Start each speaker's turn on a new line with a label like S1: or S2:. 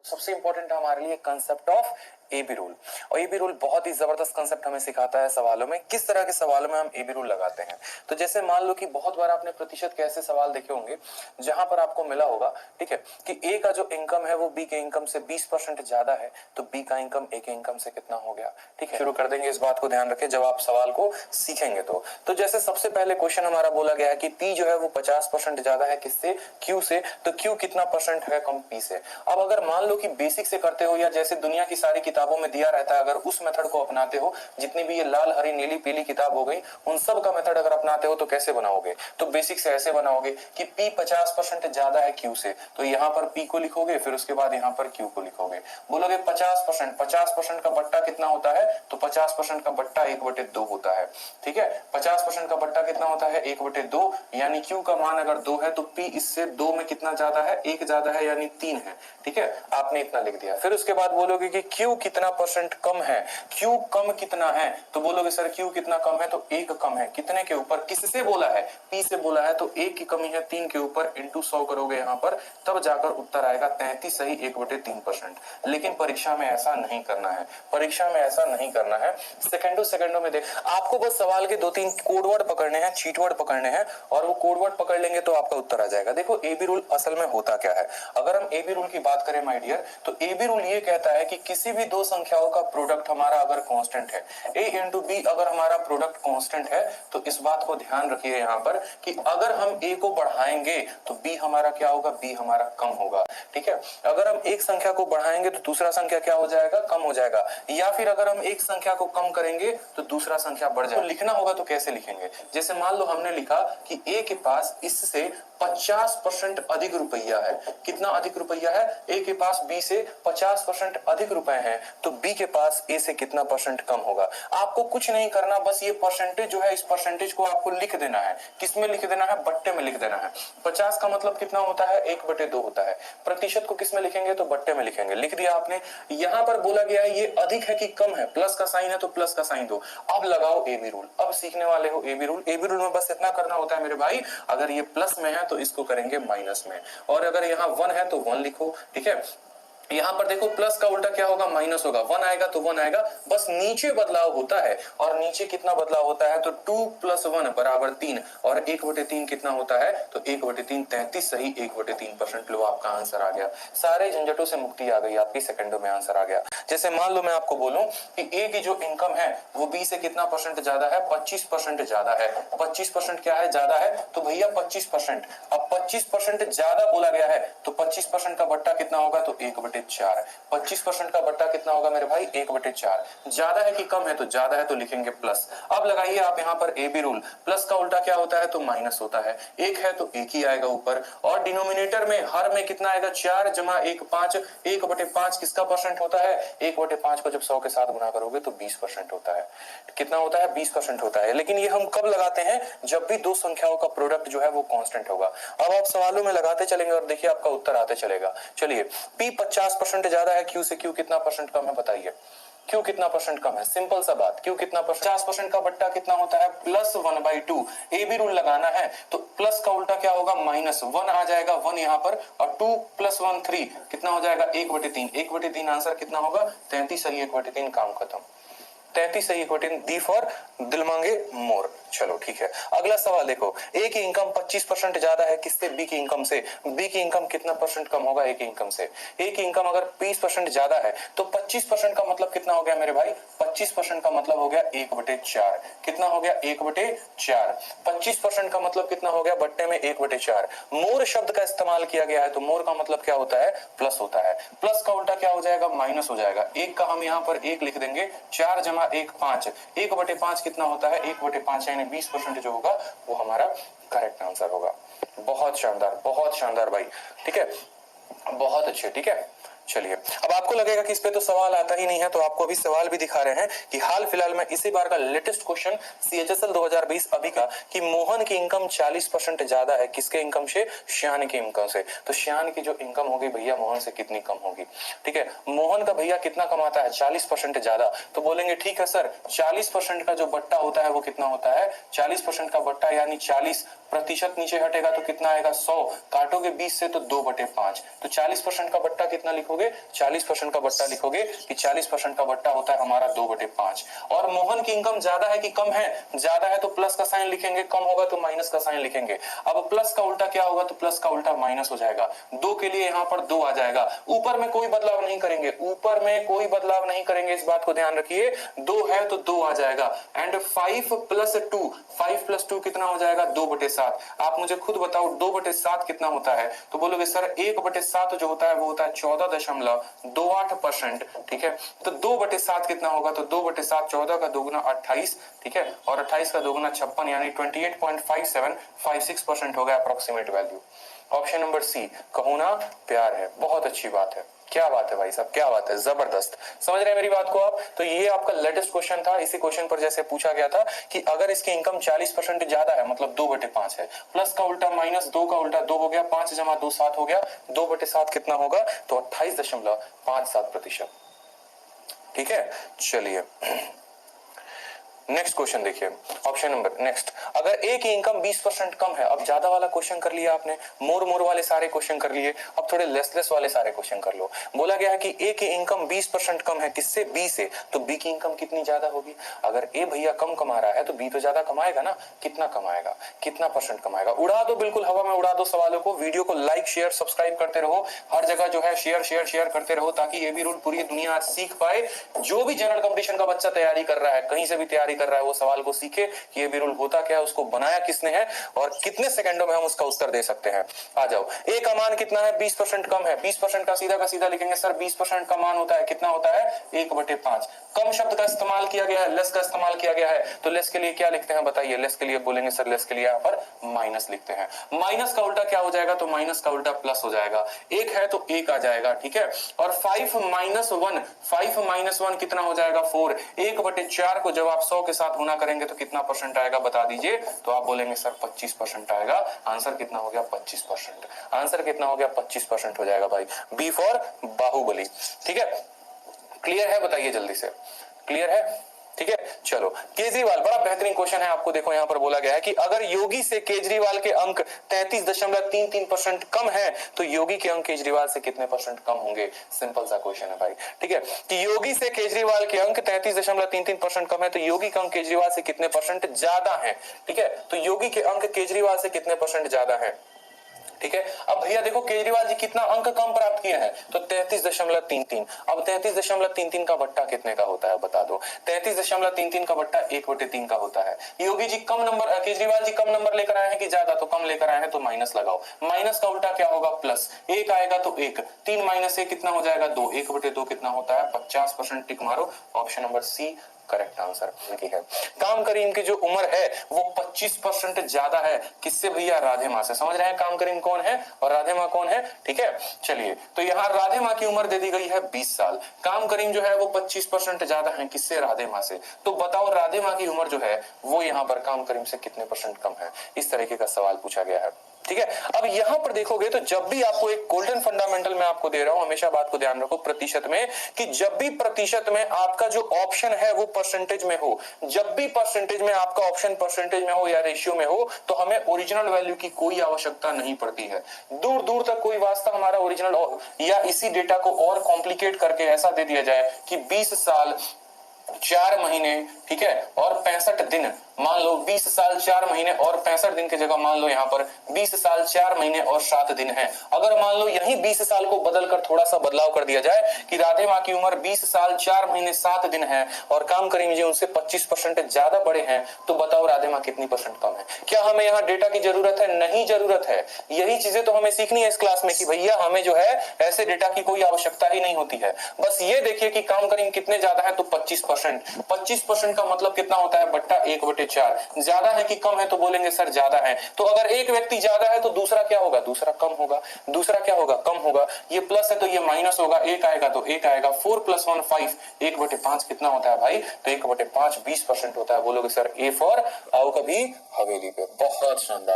S1: सबसे इंपॉर्टेंट है हमारे लिए कंसेप्ट ऑफ एबी रूल। और एबी रूल बहुत ही जबरदस्त कंसेप्ट हमें सिखाता है सवालों में, किस तरह के सवालों में हम एबी रूल लगाते हैं। तो जैसे मान लो कि बहुत बार आपने प्रतिशत के ऐसे सवाल देखे होंगे जहां पर आपको मिला होगा, ठीक है, कि ए का जो इनकम है वो बी के इनकम से 20% ज्यादा है, तो बी का इनकम ए के इनकम से कितना हो गया। ठीक है, शुरू कर देंगे, इस बात को ध्यान रखें जब आप सवाल को सीखेंगे। तो जैसे सबसे पहले क्वेश्चन हमारा बोला गया है कि पी जो है वो 50% ज्यादा है किससे, क्यू से, तो क्यू कितना परसेंट है कम पी से। अब अगर मान लो कि बेसिक से करते हो या जैसे दुनिया की सारी किताबों में दिया रहता है, अगर उस मेथड को अपनाते हो, जितनी भी ये लाल हरी नीली पीली किताब हो गई उन सब का मेथड अगर अपनाते हो तो कैसे बनाओगे, तो बेसिक से ऐसे बनाओगे कि P 50% ज्यादा है Q से, तो यहाँ पर P को लिखोगे, फिर उसके बाद यहाँ पर Q को लिखोगे। बोलोगे 50% का बट्टा कितना होता है, तो 50% का बट्टा 1/2 होता है। ठीक है, 50% का बट्टा कितना होता है, 1/2, यानी Q का मान अगर 2 है तो P इससे 2 में कितना ज्यादा है, 1 ज्यादा है, यानी 3 है। ठीक है, आपने इतना लिख दिया। फिर उसके बाद बोलोगे कि Q कितना परसेंट कम है, Q कम कितना है, तो बोलोगे सर Q कितना कम है, तो 1 कम है, कितने के ऊपर, किससे बोला है, P से बोला है, तो 1 की कमी है 3 के ऊपर, इंटू 100 करोगे यहाँ पर, तब जाकर उत्तर आएगा 33 सही 1/3%। लेकिन परीक्षा में ऐसा नहीं करना है, परीक्षा में ऐसा नहीं करना है। सेकंडों में देख, आपको बस सवाल के 2-3 कोडवर्ड पकड़ने हैं, चीट वर्ड पकड़ने हैं, और वो कोडवर्ड पकड़ लेंगे तो आपका उत्तर आ जाएगा। देखो एबी रूल असल में होता क्या है, अगर हम एबी रूल की बात करें माय डियर, तो एबी रूल ये कहता है कि किसी भी दो संख्याओं का प्रोडक्ट हमारा अगर कांस्टेंट है, a इंटू बी, अगर हमारा प्रोडक्ट कांस्टेंट है, तो इस बात को ध्यान रखिए यहाँ पर कि अगर हम a को बढ़ाएंगे तो b हमारा क्या होगा, b हमारा कम होगा। ठीक है, अगर हम एक संख्या को बढ़ाएंगे तो दूसरा संख्या क्या हो जाएगा, कम हो जाएगा, या फिर अगर हम एक संख्या को कम करेंगे तो दूसरा संख्या बढ़ जाएगा। तो लिखना होगा तो कैसे लिखेंगे, जैसे मान लो हमने लिखा कि a के पास इससे 50% अधिक रुपया है। कितना अधिक रुपया है, ए के पास बी से 50% अधिक रुपए हैं, तो बी के पास ए से कितना परसेंट कम होगा। आपको कुछ नहीं करना, बस ये परसेंटेज जो है, इस परसेंटेज को आपको लिख देना है। किसमें लिख देना है, बट्टे में लिख देना है। 50 का मतलब कितना होता है, 1/2 होता है। प्रतिशत को किसमें लिखेंगे, तो बट्टे में लिखेंगे। लिख दिया आपने। यहाँ पर बोला गया है ये अधिक है कि कम है, प्लस का साइन है तो प्लस का साइन दो। अब लगाओ एबी रूल, अब सीखने वाले हो एबी रूल। एबी रूल में बस इतना करना होता है मेरे भाई, अगर ये प्लस में है तो इसको करेंगे माइनस में, और अगर यहाँ 1 है तो 1 लिखो। ठीक है, यहां पर देखो प्लस का उल्टा क्या होगा, माइनस होगा। 1 आएगा तो 1 आएगा, बस नीचे बदलाव होता है। और नीचे कितना बदलाव होता है, तो 2 + 1 = 3, और 1/3 कितना होता है, तो 1/3 33 सही 1/3%। लो आपका आंसर आ गया। सारे झंझटों से मुक्ति आ गई आपकी, सेकंडों में आंसर आ गया। जैसे मान लो मैं आपको बोलूं कि ए की जो इनकम है वो बी से कितना परसेंट ज्यादा है, 25% ज्यादा है। 25% क्या है, ज्यादा है, तो भैया 25%। अब 25% ज्यादा बोला गया है तो 25% का बट्टा कितना होगा, तो 1/4। 25% का बट्टा कितना होगा मेरे भाई, 1/4। ज्यादा है कि कम है, तो ज्यादा है तो लिखेंगे प्लस। अब लगाइए आप यहाँ पर एबी रूल, प्लस का उल्टा क्या होता है, तो माइनस होता है। 1 है तो 1 ही आएगा ऊपर, और डिनोमिनेटर में हर में कितना आएगा, 4 + 1 5। 1/5 किसका परसेंट होता है, 1/5 को जब 100 के साथ गुना करोगे तो 20% होता है। कितना होता है, 20% होता है। लेकिन ये हम कब लगाते हैं, जब भी दो संख्याओं का प्रोडक्ट जो है वो कांस्टेंट होगा। अब आप सवालों में लगाते चलेंगे और देखिए आपका उत्तर आते चलेगा। चलिए, P 50% ज्यादा है Q से, Q कितना परसेंट कम है, बताइए। Q कितना परसेंट कम है, सिंपल सा बात। Q कितना परसेंट, 50% का बट्टा कितना होता है, +1/2। ए बी रूल लगाना है तो प्लस का उल्टा क्या होगा, -1 आ जाएगा, 1 यहाँ पर, और 2 + 1 3 कितना हो जाएगा, 1/3। 1/3 आंसर कितना होगा, 33 सही 1/3, काम खत्म। 33 सही 1/3, डी फॉर दिल मांगे मोर। चलो ठीक है, अगला सवाल देखो। ए की इनकम 25% ज्यादा है किससे, बी की इनकम से। बी की इनकम कितना परसेंट कम होगा, ए की इनकम से। ए की इनकम अगर 20% ज्यादा है तो 25% का मतलब कितना हो गया मेरे भाई, 25% का मतलब हो गया 1/4। कितना हो गया, 1/4। 25% का मतलब कितना हो गया, बट्टे में 1/4। मोर शब्द का इस्तेमाल किया गया है तो मोर का मतलब क्या होता है, प्लस होता है। प्लस का उल्टा क्या हो जाएगा, माइनस हो जाएगा। 1 का हम यहाँ पर 1 लिख देंगे, 4 + 1 5। 1/5 कितना होता है, 1/5, यानी 20% जो होगा वो हमारा करेक्ट आंसर होगा। बहुत शानदार भाई। ठीक है, बहुत अच्छे। ठीक है, चलिए, अब आपको लगेगा कि इस पे तो सवाल आता ही नहीं है, तो आपको अभी सवाल भी दिखा रहे हैं कि हाल फिलहाल में इसी बार का लेटेस्ट क्वेश्चन CHSL 2020 अभी का, कि मोहन की इनकम 40% ज्यादा है किसके इनकम से, श्यान की इनकम से। तो श्यान की जो इनकम होगी भैया मोहन से कितनी कम होगी। ठीक है, मोहन का भैया कितना कमाता है, 40% ज्यादा, तो बोलेंगे ठीक है सर, 40% का जो बट्टा होता है वो कितना होता है, 40% का बट्टा यानी 40% नीचे हटेगा तो कितना आएगा, 100, काटोगे 20 से तो 2/5, तो 40% का बट्टा कितना लिखोगे, लिखोगे? 40% का बट्टा लिखोगे कि 40% का बट्टा होता है हमारा 2/5। और मोहन की इनकम ज्यादा है कि कम है? ज्यादा है तो प्लस का साइन लिखेंगे, कम होगा तो माइनस का साइन लिखेंगे। अब प्लस का उल्टा क्या होगा? तो प्लस का उल्टा माइनस हो जाएगा। 2 के लिए यहाँ पर 2 आ जाएगा। ऊपर में कोई बदलाव नहीं करेंगे, ऊपर में कोई बदलाव नहीं करेंगे, इस बात को ध्यान रखिए। 2 है तो 2 आ जाएगा। एंड 5 + 2 कितना हो जाएगा? 2/7। आप मुझे खुद बताओ 2/7 कितना होता है? तो बोलोगे सर 1/7 जो होता है वो होता है 14.28%। ठीक है, तो 2/7 कितना होगा? तो 2/7 14 का दोगुना 28, ठीक है, और 28 का दोगुना 56, यानी 28.5756% होगा approximate value. Option number C, कहो ना प्यार है। बहुत अच्छी बात है, क्या बात है भाई साहब, क्या बात है, जबरदस्त। समझ रहे हैं मेरी बात को आप? तो ये आपका लेटेस्ट क्वेश्चन था। इसी क्वेश्चन पर जैसे पूछा गया था कि अगर इसकी इनकम 40% ज्यादा है, मतलब 2/5 है, प्लस का उल्टा माइनस 2 का उल्टा 2 हो गया, 5 + 2 7 हो गया, 2/7 कितना होगा? तो 28.57%। ठीक है, चलिए नेक्स्ट क्वेश्चन देखिए, ऑप्शन नंबर नेक्स्ट। अगर ए की इनकम 20% कम है, अब ज्यादा वाला क्वेश्चन कर लिया आपने, मोर वाले सारे क्वेश्चन कर लिए, अब थोड़े लेस वाले सारे क्वेश्चन कर लो। बोला गया है कि ए की इनकम 20% कम है, किससे? बी से। तो बी की इनकम कितनी ज्यादा होगी? अगर ए भैया कम कमा रहा है तो बी तो ज्यादा कमाएगा ना। कितना कमाएगा? कितना परसेंट कमाएगा? उड़ा दो, बिल्कुल हवा में उड़ा दो सवालों को। वीडियो को लाइक शेयर सब्सक्राइब करते रहो, हर जगह जो है शेयर करते रहो, ताकि ये भी रूल पूरी दुनिया आज सीख पाए। जो भी जनरल कंपटीशन का बच्चा तैयारी कर रहा है, कहीं से भी तैयारी कर रहा है, वो सवाल को सीखे कि ये भी रूल होता क्या है, उसको बनाया किसने है, और कितने सेकंडों में हम उसका उत्तर दे सकते हैं। आ जाओ, ए का मान कितना है? 20% कम है। 20% का सीधा लिखेंगे सर, 20% का मान होता है कितना होता है? 1/5। कम शब्द का इस्तेमाल किया गया है, लेस का इस्तेमाल किया गया है, तो लेस के लिए क्या लिखते हैं बताइए? लेस के लिए बोलेंगे सर, लेस के लिए यहाँ पर माइनस लिखते हैं। माइनस का उल्टा क्या हो जाएगा? तो माइनस का उल्टा प्लस हो जाएगा। 1 है तो 1 आ जाएगा, ठीक है। और 5 - 1 कितना हो जाएगा? 4। 1/4 को जब आप 100 के साथ गुना करेंगे तो कितना परसेंट आएगा बता दीजिए? तो आप बोलेंगे सर 25% आएगा। आंसर कितना हो गया? 25%। आंसर कितना हो गया? 25% हो जाएगा भाई। B for Baahubali. ठीक है, क्लियर है? बताइए जल्दी से, क्लियर है? ठीक है, चलो केजरीवाल, बड़ा बेहतरीन क्वेश्चन है। आपको देखो यहाँ पर बोला गया है कि अगर योगी से केजरीवाल के अंक 33.33% कम है तो योगी के अंक केजरीवाल से कितने परसेंट कम होंगे? सिंपल सा क्वेश्चन है भाई। ठीक है, कि योगी से केजरीवाल के अंक 33.33% कम है तो योगी के अंक केजरीवाल से कितने परसेंट ज्यादा है? ठीक है, तो योगी के अंक केजरीवाल से कितने परसेंट ज्यादा है? ठीक है, अब भैया देखो केजरीवाल जी कितना अंक कम प्राप्त किए हैं? तो 33.33। अब 33.33 का बट्टा कितने का होता है बता दो? 33.33 का बट्टा 1/3 का होता है। योगी जी कम नंबर, केजरीवाल जी कम नंबर लेकर आए हैं कि ज्यादा? तो कम लेकर आए हैं, तो माइनस लगाओ। माइनस का उल्टा क्या होगा? प्लस। 1 आएगा तो 1, 3 - 1 कितना हो जाएगा? 2। 1/2 कितना होता है? 50%। टिक मारो, option number C correct answer की है। काम करीम की जो उम्र है वो 25% ज्यादा है, किससे भैया? राधे मां से। समझ रहे हैं काम करीम कौन है और राधे मां कौन है? ठीक है, चलिए, तो यहाँ राधे मां की उम्र दे दी गई है 20 साल, काम करीम जो है वो 25% ज्यादा है, किससे? राधे मां से। तो बताओ राधे मां की उम्र जो है वो यहाँ पर काम करीम से कितने परसेंट कम है? इस तरीके का सवाल पूछा गया है। ठीक है, अब यहां पर देखोगे तो जब भी आपको एक गोल्डन फंडामेंटल में आपको दे रहा हूं, हमेशा बात को ध्यान रखो प्रतिशत में, कि जब भी प्रतिशत में आपका जो ऑप्शन है वो परसेंटेज में हो, जब भी परसेंटेज में आपका ऑप्शन परसेंटेज में हो या रेशियो में हो, तो हमें ओरिजिनल वैल्यू की कोई आवश्यकता नहीं पड़ती है। दूर दूर तक कोई वास्ता हमारा ओरिजिनल या इसी डेटा को और कॉम्प्लिकेट करके ऐसा दे दिया जाए कि 20 साल 4 महीने, ठीक है, और 65 दिन, मान लो 20 साल 4 महीने और 65 दिन की जगह मान लो यहाँ पर 20 साल 4 महीने और 7 दिन है। अगर मान लो यही 20 साल को बदलकर थोड़ा सा बदलाव कर दिया जाए कि राधे मां की उम्र 20 साल 4 महीने 7 दिन है और काम करीम जी उनसे 25% ज्यादा बड़े हैं, तो बताओ राधे मां कितनी परसेंट कम है? क्या हमें यहाँ डेटा की जरूरत है? नहीं जरूरत है। यही चीजें तो हमें सीखनी है इस क्लास में कि भैया हमें जो है ऐसे डेटा की कोई आवश्यकता ही नहीं होती है। बस ये देखिए कि काम करीम कितने ज्यादा है, तो 25%। 25% का मतलब कितना होता है? बट्टा 1/4। ज्यादा है कि कम है? तो बोलेंगे सर ज्यादा है। तो अगर एक व्यक्ति ज्यादा है तो दूसरा क्या होगा? दूसरा कम होगा। दूसरा क्या होगा? कम होगा। ये प्लस है तो ये माइनस होगा। 1 आएगा तो 1 आएगा। 4 + 1 5। 1/5 कितना होता है भाई? तो 1/5 20% होता है। बोलोगे सर ए फॉर आओ कभी हवेली पे। बहुत शानदार।